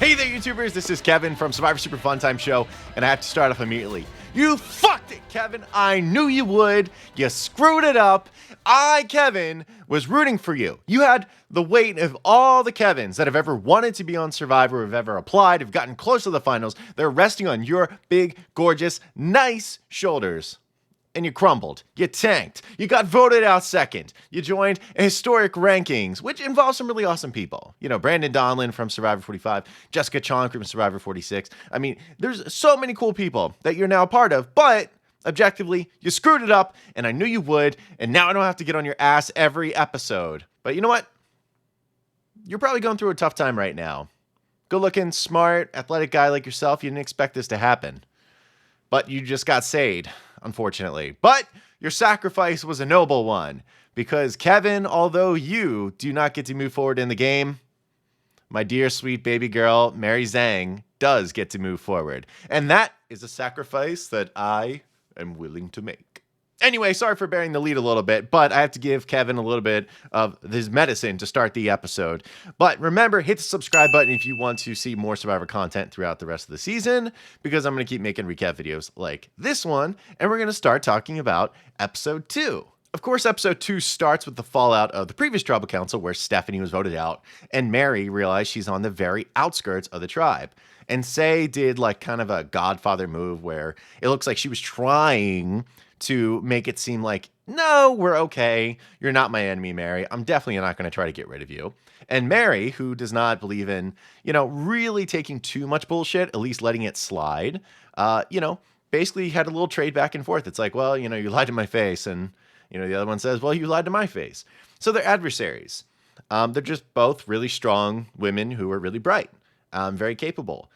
Hey there, YouTubers. This is Kevin from Survivor Super Fun Time Show, and I have to start off immediately. You fucked it, Kevin. I knew you would. You screwed it up. I, Kevin, was rooting for you. You had the weight of all the Kevins that have ever wanted to be on Survivor, have ever applied, have gotten close to the finals. They're resting on your big, gorgeous, nice shoulders. And you crumbled. You tanked. You got voted out second. You joined historic rankings, which involves some really awesome people. You know, Brandon Donlin from Survivor 45, Jessica Chong from Survivor 46. I mean, there's so many cool people that you're now a part of, but objectively, you screwed it up, and I knew you would, and now I don't have to get on your ass every episode. But you know what? You're probably going through a tough time right now. Good-looking, smart, athletic guy like yourself, you didn't expect this to happen. But you just got saved, unfortunately. But your sacrifice was a noble one, because Kevin, although you do not get to move forward in the game, my dear sweet baby girl, Mary Zhang, does get to move forward. And that is a sacrifice that I am willing to make. Anyway, sorry for bearing the lead a little bit, but I have to give Kevin a little bit of his medicine to start the episode. But remember, hit the subscribe button if you want to see more Survivor content throughout the rest of the season, because I'm going to keep making recap videos like this one, and we're going to start talking about episode 2. Of course, episode 2 starts with the fallout of the previous tribal council where Stephanie was voted out, and Mary realized she's on the very outskirts of the tribe. And Say did like kind of a Godfather move where it looks like she was trying to make it seem like, no, we're okay. You're not my enemy, Mary. I'm definitely not going to try to get rid of you. And Mary, who does not believe in, really taking too much bullshit, at least letting it slide, basically had a little trade back and forth. It's like, well, you lied to my face. And, the other one says, well, you lied to my face. So they're adversaries. They're just both really strong women who are really bright, very capable.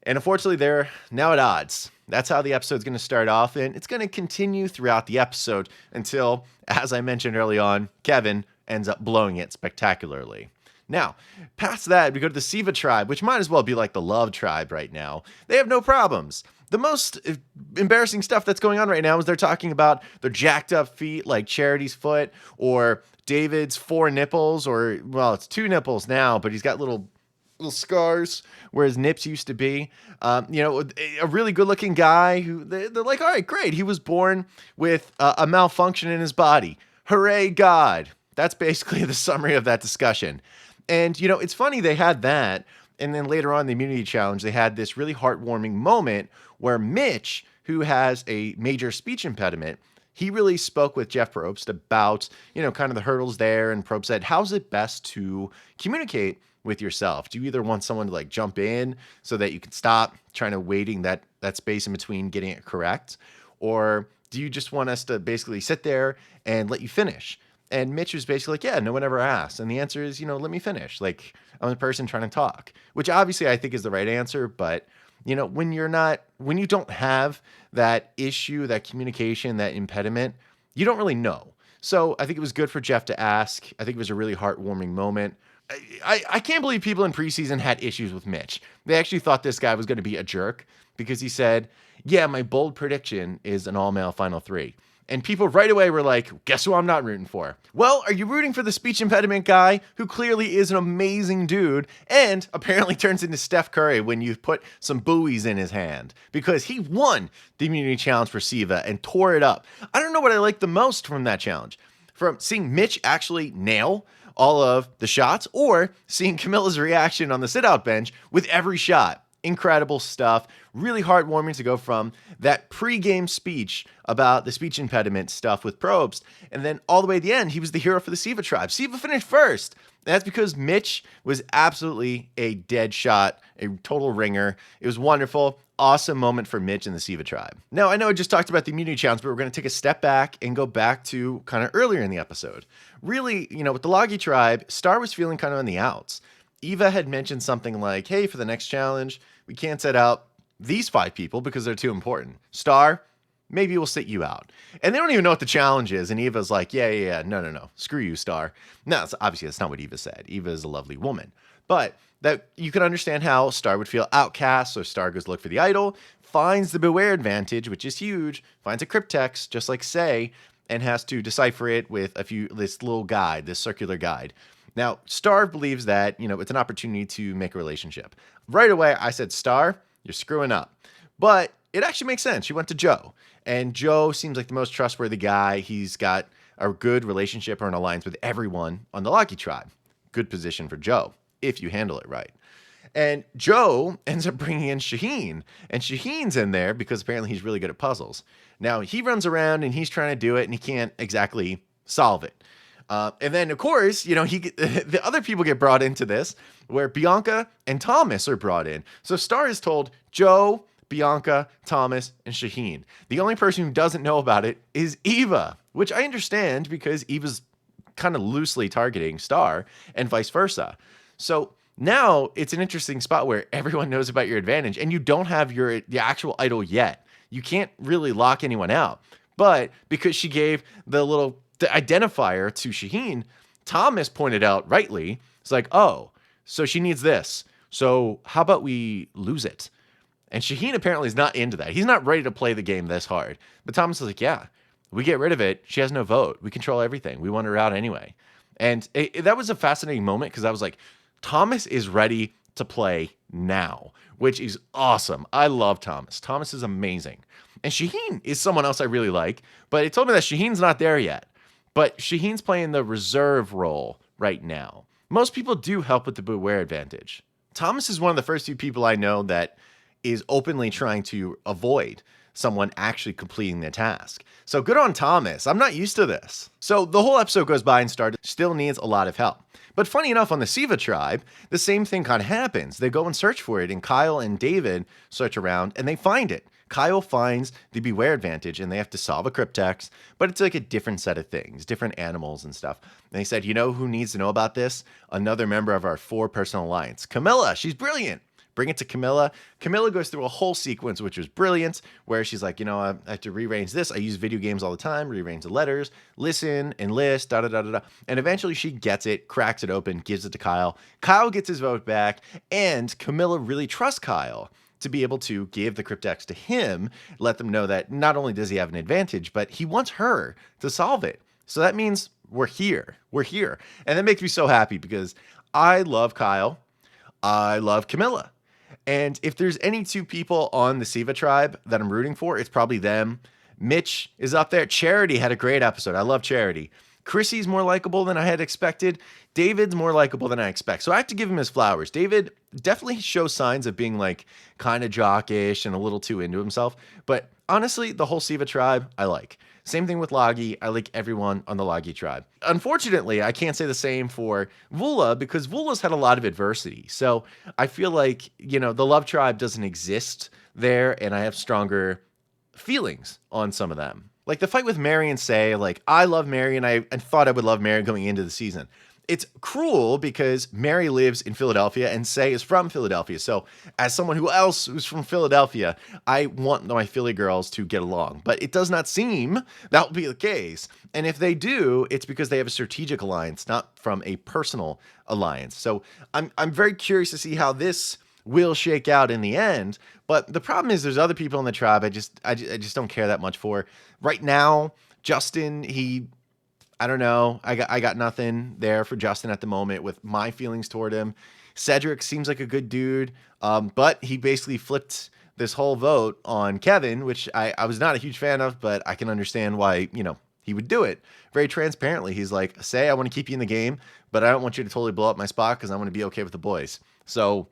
And unfortunately, they're now at odds. That's how the episode's going to start off, and it's going to continue throughout the episode until, as I mentioned early on, Kevin ends up blowing it spectacularly. Now, past that, we go to the Siva tribe, which might as well be like the love tribe right now. They have no problems. The most embarrassing stuff that's going on right now is they're talking about their jacked up feet like Charity's foot, or David's 4 nipples, or, well, it's 2 nipples now, but he's got little scars where his nips used to be. A really good looking guy who they're like, all right, great. He was born with a malfunction in his body. Hooray, God. That's basically the summary of that discussion. And, it's funny they had that. And then later on in the immunity challenge, they had this really heartwarming moment where Mitch, who has a major speech impediment, he really spoke with Jeff Probst about, kind of the hurdles there. And Probst said, how's it best to communicate with yourself? Do you either want someone to like jump in so that you can stop trying to waiting that space in between getting it correct? Or do you just want us to basically sit there and let you finish? And Mitch was basically like, yeah, no one ever asked. And the answer is, let me finish. Like, I'm the person trying to talk, which obviously I think is the right answer. But, when you don't have that issue, that communication, that impediment, you don't really know. So I think it was good for Jeff to ask. I think it was a really heartwarming moment. I can't believe people in preseason had issues with Mitch. They actually thought this guy was going to be a jerk because he said, yeah, my bold prediction is an all-male Final 3. And people right away were like, guess who I'm not rooting for? Well, are you rooting for the speech impediment guy who clearly is an amazing dude and apparently turns into Steph Curry when you put some buoys in his hand? Because he won the immunity challenge for Siva and tore it up. I don't know what I like the most from that challenge. From seeing Mitch actually nail all of the shots, or seeing Kamilla's reaction on the sit-out bench with every shot. Incredible stuff. Really heartwarming to go from that pre-game speech about the speech impediment stuff with Probst, and then all the way at the end, he was the hero for the Siva tribe. Siva finished first. And that's because Mitch was absolutely a dead shot, a total ringer. It was wonderful. Awesome moment for Mitch and the Siva tribe. Now, I know I just talked about the immunity challenge, but we're going to take a step back and go back to kind of earlier in the episode. Really, with the Logi tribe, Star was feeling kind of on the outs. Eva had mentioned something like, hey, for the next challenge, we can't set out these 5 people because they're too important. Star, maybe we'll sit you out. And they don't even know what the challenge is. And Eva's like, yeah, no. Screw you, Star. No, obviously that's not what Eva said. Eva is a lovely woman. But that you can understand how Star would feel outcast. So Star goes look for the idol, finds the Beware advantage, which is huge, finds a cryptext, just like Say, and has to decipher it with this little guide, this circular guide. Now, Star believes that, it's an opportunity to make a relationship. Right away, I said, Star, you're screwing up. But it actually makes sense. She went to Joe, and Joe seems like the most trustworthy guy. He's got a good relationship or an alliance with everyone on the Lucky tribe. Good position for Joe, if you handle it right. And Joe ends up bringing in Shaheen, and Shaheen's in there because apparently he's really good at puzzles. Now, he runs around and he's trying to do it, and he can't exactly solve it. And then, of course, the other people get brought into this, where Bianca and Thomas are brought in. So Star is told Joe, Bianca, Thomas, and Shaheen. The only person who doesn't know about it is Eva, which I understand because Eva's kind of loosely targeting Star and vice versa. So now it's an interesting spot where everyone knows about your advantage and you don't have the actual idol yet. You can't really lock anyone out. But because she gave the identifier to Shaheen, Thomas pointed out rightly, it's like, oh, so she needs this. So how about we lose it? And Shaheen apparently is not into that. He's not ready to play the game this hard. But Thomas is like, yeah, we get rid of it. She has no vote. We control everything. We want her out anyway. And that was a fascinating moment because I was like, Thomas is ready to play now, which is awesome. I love Thomas. Thomas is amazing. And Shaheen is someone else I really like, but it told me that Shaheen's not there yet. But Shaheen's playing the reserve role right now. Most people do help with the Beware advantage. Thomas is one of the first few people I know that is openly trying to avoid someone actually completing the task. So good on Thomas. I'm not used to this. So the whole episode goes by and Star still needs a lot of help. But funny enough, on the Siva tribe, the same thing kind of happens. They go and search for it, and Kyle and David search around, and they find it. Kyle finds the Beware advantage, and they have to solve a cryptex, but it's like a different set of things, different animals and stuff. And they said, you know who needs to know about this? Another member of our 4-person alliance. Kamilla, she's brilliant. Bring it to Kamilla. Kamilla goes through a whole sequence, which was brilliant, where she's like, I have to rearrange this. I use video games all the time, rearrange the letters, listen, enlist, da-da-da-da-da. And eventually she gets it, cracks it open, gives it to Kyle. Kyle gets his vote back, and Kamilla really trusts Kyle to be able to give the cryptex to him, let them know that not only does he have an advantage, but he wants her to solve it. So that means we're here. We're here. And that makes me so happy because I love Kyle. I love Kamilla. And if there's any 2 people on the Siva tribe that I'm rooting for, it's probably them. Mitch is up there. Charity had a great episode. I love Charity. Chrissy's more likable than I had expected. David's more likable than I expect. So I have to give him his flowers. David definitely shows signs of being kind of jockish and a little too into himself. But honestly, the whole Siva tribe, I like. Same thing with Lagi. I like everyone on the Lagi tribe. Unfortunately, I can't say the same for Vula because Vula's had a lot of adversity. So I feel like, the love tribe doesn't exist there, and I have stronger feelings on some of them. Like the fight with Mary and Say, I love Mary, and I thought I would love Mary going into the season. It's cruel because Mary lives in Philadelphia and Say is from Philadelphia. So as someone who's from Philadelphia, I want my Philly girls to get along. But it does not seem that will be the case. And if they do, it's because they have a strategic alliance, not from a personal alliance. So I'm very curious to see how this will shake out in the end. But the problem is there's other people in the tribe I just don't care that much for. Right now, Justin, I don't know. I got nothing there for Justin at the moment with my feelings toward him. Cedric seems like a good dude, but he basically flipped this whole vote on Kevin, which I was not a huge fan of, but I can understand why, he would do it very transparently. He's like, Say, I want to keep you in the game, but I don't want you to totally blow up my spot because I want to be okay with the boys. So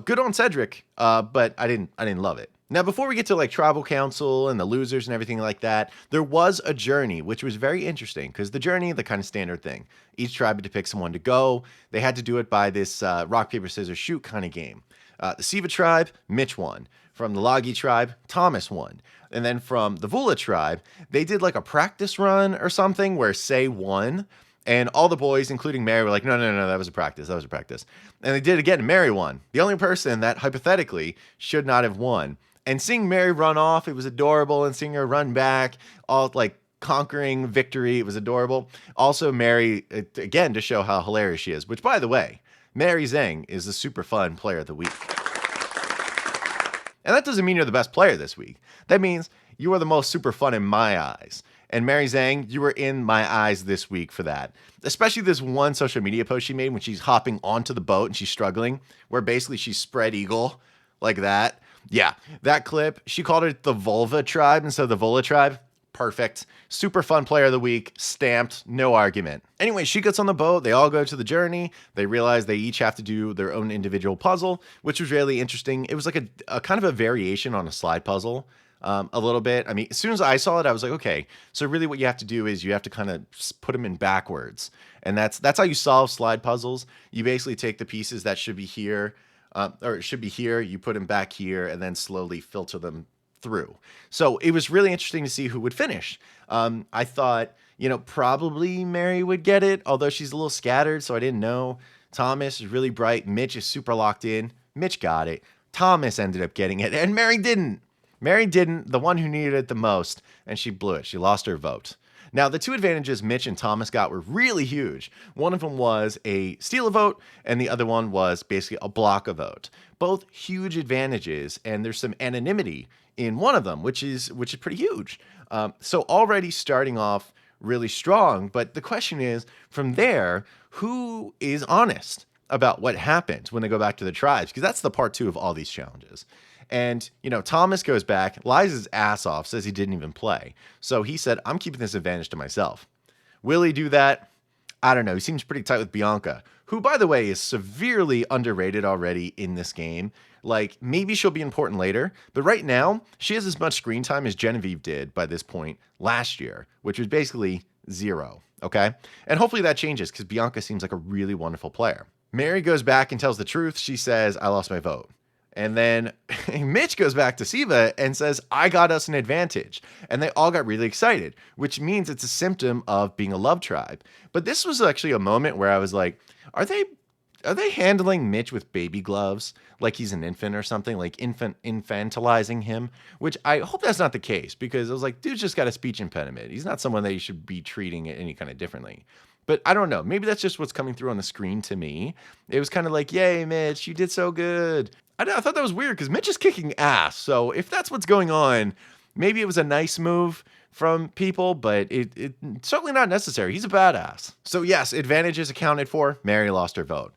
good on Cedric, but I didn't love it. Now, before we get to tribal council and the losers and everything like that, there was a journey, which was very interesting because the journey, the kind of standard thing. Each tribe had to pick someone to go. They had to do it by this rock, paper, scissors, shoot kind of game. The Siva tribe, Mitch won. From the Lagi tribe, Thomas won. And then from the Vula tribe, they did a practice run or something where Say won. And all the boys, including Mary, were like, no, that was a practice. That was a practice. And they did it again, and Mary won. The only person that hypothetically should not have won. And seeing Mary run off, it was adorable. And seeing her run back, all conquering victory, it was adorable. Also, Mary, again, to show how hilarious she is. Which, by the way, Mary Zhang is the super fun player of the week. And that doesn't mean you're the best player this week. That means you are the most super fun in my eyes. And Mary Zhang, you were in my eyes this week for that. Especially this one social media post she made when she's hopping onto the boat and she's struggling, where basically she's spread eagle like that. Yeah, that clip, she called it the Vulva tribe instead of the Vula tribe. Perfect. Super fun player of the week. Stamped. No argument. Anyway, she gets on the boat. They all go to the journey. They realize they each have to do their own individual puzzle, which was really interesting. It was like a kind of a variation on a slide puzzle. A little bit. I mean, as soon as I saw it, I was like, okay, so really what you have to do is you have to kind of put them in backwards. And that's how you solve slide puzzles. You basically take the pieces that should be here, or it should be here, you put them back here, and then slowly filter them through. So it was really interesting to see who would finish. I thought, probably Mary would get it, although she's a little scattered, so I didn't know. Thomas is really bright. Mitch is super locked in. Mitch got it. Thomas ended up getting it, and Mary didn't. Mary didn't, the one who needed it the most, and she blew it. She lost her vote. Now, the two advantages Mitch and Thomas got were really huge. One of them was a steal a vote, and the other one was basically a block a vote. Both huge advantages, and there's some anonymity in one of them, which is pretty huge. So already starting off really strong, but the question is, from there, who is honest about what happened when they go back to the tribes? Because that's the part 2 of all these challenges. And, Thomas goes back, lies his ass off, says he didn't even play. So he said, I'm keeping this advantage to myself. Will he do that? I don't know. He seems pretty tight with Bianca, who, by the way, is severely underrated already in this game. Like, maybe she'll be important later, but right now, she has as much screen time as Genevieve did by this point last year, which was basically 0, okay? And hopefully that changes, because Bianca seems like a really wonderful player. Mary goes back and tells the truth. She says, I lost my vote. And then Mitch goes back to Siva and says, I got us an advantage. And they all got really excited, which means it's a symptom of being a love tribe. But this was actually a moment where I was like, are they handling Mitch with baby gloves like he's an infant or something, like infantilizing him? Which I hope that's not the case, because I was like, dude's just got a speech impediment. He's not someone that you should be treating any kind of differently. But I don't know. Maybe that's just what's coming through on the screen to me. It was kind of like, yay, Mitch, you did so good. I thought that was weird because Mitch is kicking ass. So if that's what's going on, maybe it was a nice move from people, but it's certainly not necessary. He's a badass. So yes, advantages accounted for. Mary lost her vote.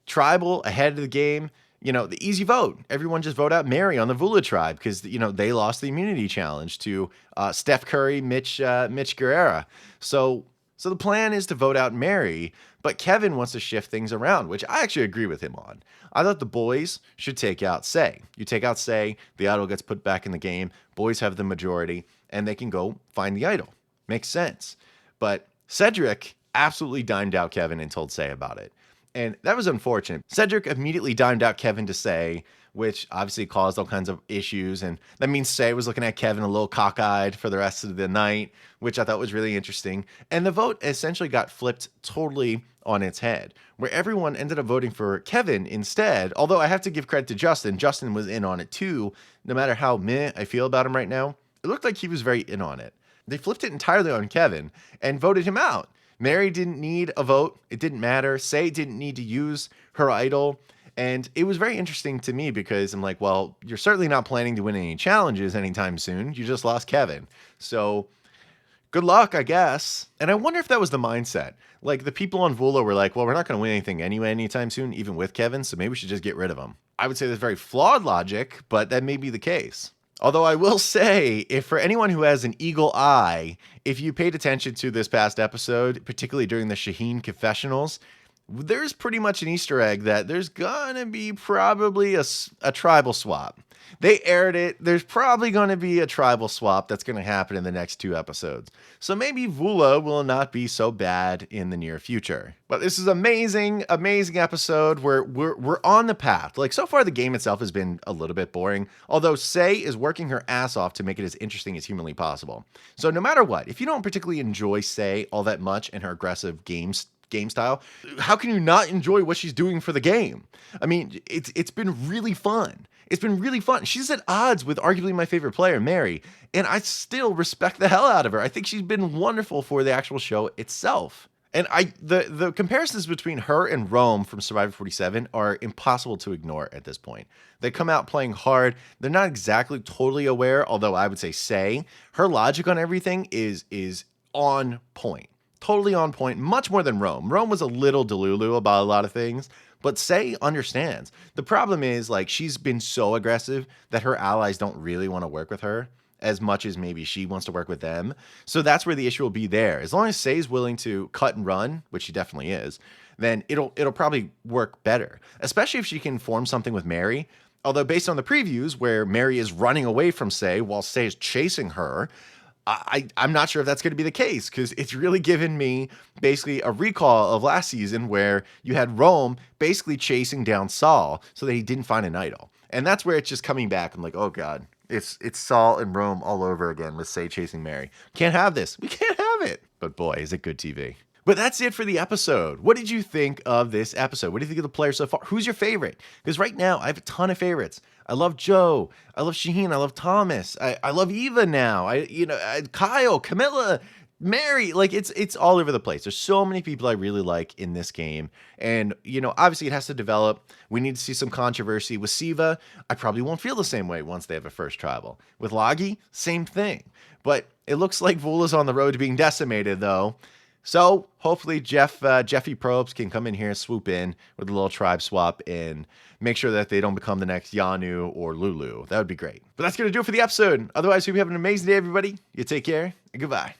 Tribal ahead of the game. The easy vote. Everyone just vote out Mary on the Vula tribe because, they lost the immunity challenge to Steph Curry, Mitch Guerrera. So the plan is to vote out Mary, but Kevin wants to shift things around, which I actually agree with him on. I thought the boys should take out Say. You take out Say, the idol gets put back in the game, boys have the majority, and they can go find the idol. Makes sense. But Cedric absolutely dimed out Kevin and told Say about it. And that was unfortunate. Cedric immediately dimed out Kevin to Say, which obviously caused all kinds of issues. And that means Say was looking at Kevin a little cockeyed for the rest of the night, which I thought was really interesting. And the vote essentially got flipped totally on its head, where everyone ended up voting for Kevin instead. Although I have to give credit to Justin. Justin was in on it too. No matter how meh I feel about him right now, it looked like he was very in on it. They flipped it entirely on Kevin and voted him out. Mary didn't need a vote. It didn't matter. Say didn't need to use her idol. And it was very interesting to me because I'm like, well, you're certainly not planning to win any challenges anytime soon. You just lost Kevin. So good luck, I guess. And I wonder if that was the mindset. Like the people on Vula were like, well, we're not going to win anything anyway anytime soon, even with Kevin. So maybe we should just get rid of him. I would say that's very flawed logic, but that may be the case. Although I will say, if for anyone who has an eagle eye, if you paid attention to this past episode, particularly during the Shaheen confessionals, there's pretty much an Easter egg that there's gonna be probably a tribal swap. They aired it. There's probably going to be a tribal swap that's going to happen in the next 2 episodes. So maybe Vula will not be so bad in the near future. But this is amazing episode where we're on the path. Like so far the game itself has been a little bit boring, although Say is working her ass off to make it as interesting as humanly possible. So no matter what, if you don't particularly enjoy Say all that much and her aggressive game style, how can you not enjoy what she's doing for the game? I mean, it's been really fun. It's been really fun. She's at odds with arguably my favorite player, Mary, and I still respect the hell out of her. I think she's been wonderful for the actual show itself. And the comparisons between her and Rome from Survivor 47 are impossible to ignore at this point. They come out playing hard. They're not exactly totally aware, although I would say her logic on everything is on point. Totally on point, much more than Rome. Rome was a little delulu about a lot of things, but Say understands. The problem is, like, she's been so aggressive that her allies don't really want to work with her as much as maybe she wants to work with them. So that's where the issue will be there. As long as Say's willing to cut and run, which she definitely is, then it'll probably work better, especially if she can form something with Mary. Although based on the previews where Mary is running away from Say while Say is chasing her, I'm not sure if that's going to be the case, because it's really given me basically a recall of last season where you had Rome basically chasing down Saul so that he didn't find an idol. And that's where it's just coming back. I'm like, oh God, it's Saul and Rome all over again with Say chasing Mary. Can't have this. We can't have it. But boy, is it good TV. But that's it for the episode. What did you think of this episode? What do you think of the players so far? Who's your favorite? Because right now, I have a ton of favorites. I love Joe. I love Shaheen. I love Thomas. I love Eva now. Kyle, Kamilla, Mary. Like, it's all over the place. There's so many people I really like in this game. And, obviously it has to develop. We need to see some controversy. With Siva, I probably won't feel the same way once they have a first tribal. With Lagi, same thing. But it looks like Vula's on the road to being decimated, though. So hopefully Jeffy Probst can come in here, swoop in with a little tribe swap, and make sure that they don't become the next Yanu or Lulu. That would be great. But that's going to do it for the episode. Otherwise, hope you have an amazing day, everybody. You take care, and goodbye.